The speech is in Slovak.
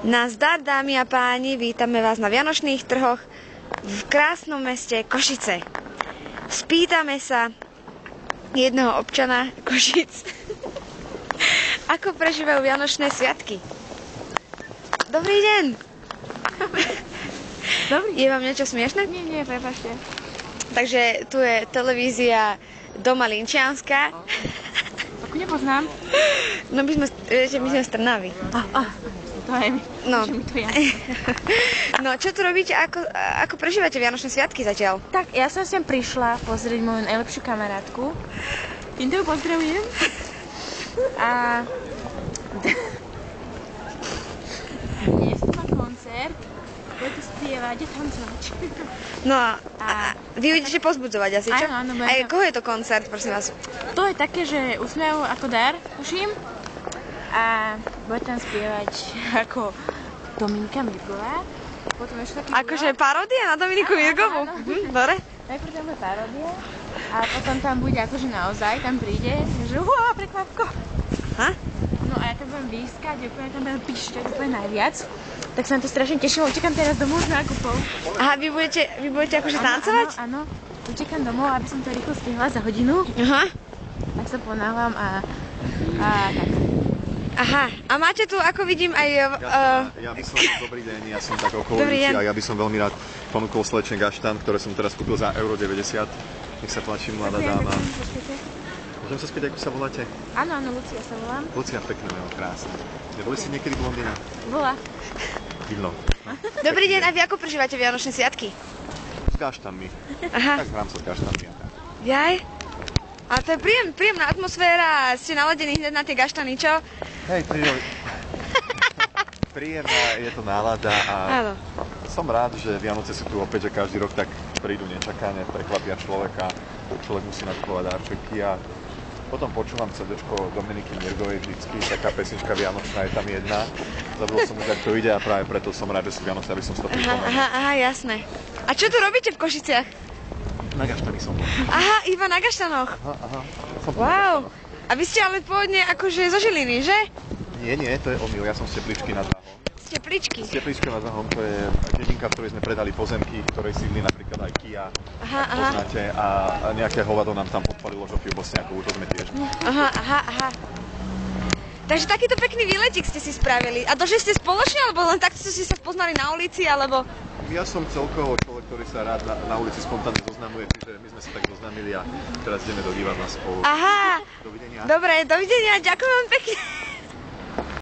Nazdar, dámy a páni, vítame vás na Vianočných trhoch v krásnom meste Košice. Spýtame sa jedného občana Košic, ako prežívajú Vianočné sviatky. Dobrý deň! Dobrý. Je vám niečo smiešné? Nie, prepáčte. Takže tu je televízia Doma Linčianska. Ako nepoznám. No my sme z Trnavy. To aj mi. No. To ja. No, čo tu robíte? Ako prežívate Vianočné sviatky zatiaľ? Tak, ja som sem prišla pozrieť moju najlepšiu kamarátku. Týmto ju pozdravujem. A dnes tu má koncert. Budete spievať a tancovať. No a vy idete pozbudzovať asi, čo? Áno, A koho je to koncert, prosím vás? To je také, že úsmev ako dar, tuším. A bude tam spievať ako Dominika Mirgová. Potom ešte taký Akože paródia na Dominiku Mirgovú? Dobre. Najprv tam bude paródia a potom tam bude akože naozaj, tam príde, že prekvapko. Ha? No a ja tam budem výskať, úplne tam budem píšťať úplne najviac. Tak sa na to strašne teším, utekám teraz domov z nákupov. Aha, vy budete akože tancovať? Áno, utekám domov, aby som to rýchlo stihla za hodinu. Aha. Tak sa ponáhľam a tak. Aha, a máte tu, ako vidím, aj... Ja by som, dobrý deň, ja som tak okolo Dobrý ulici deň. a ja by som veľmi rád ponúkol slečne gaštan, ktoré som teraz kúpil za euro 90. Nech sa páči, mladá dáma. Môžem sa spýtať, ako sa voláte? Áno, Lucia sa volám. Lucia, pekné meno, krásne. Neboli ste niekedy blondína? Bola. Vidno. Dobrý deň, a vy ako prežívate Vianočné sviatky? S gaštanmi. Aha. Tak hrám sa s gaštanmi. Jaj? A to je príjemná atmosféra a ste naladení hneď na tie gaštany, čo? Hej, príjemná je to nálada a Áno. som rád, že Vianoce sú tu opäť, že každý rok tak prídu nečakane, prekvapia človeka. Človek musí nakupovať darčeky a potom počúvam CD-čko Dominiky Mirgovej vždycky, taká pesnička vianočná je tam jedna. Zabudol som už, jak to ide a práve preto som rád, že sú Vianoce, aby som si to pripomenul. Aha, jasné. A čo tu robíte v Košiciach? Na gaštani som bol. Aha, iba na gaštanoch. Aha. Som Wow. A vy ste ale pôvodne akože zo Žiliny, že? Nie, to je omyl, ja som z Tepličky nad Váhom. Z Tepličky. Z Tepličky nad Váhom, to je dedinka, v ktorej sme predali pozemky, v ktorej sídli napríklad aj Kia. Aha. Poznáte, a nejaké hovado nám tam podpalilo Žofiu Bosniakovú, to sme tiež. Aha. Takže takýto pekný výletík ste si spravili. A došli ste spoločne, alebo len takto ste sa spoznali na ulici, alebo... Ja som celkovo človek, ktorý sa rád na ulici spontánne zoznamuje, čiže my sme sa tak zoznámili a teraz ideme do divadla spolu. Aha. Dovidenia. Dobre, dovidenia, ďakujem vám pekne.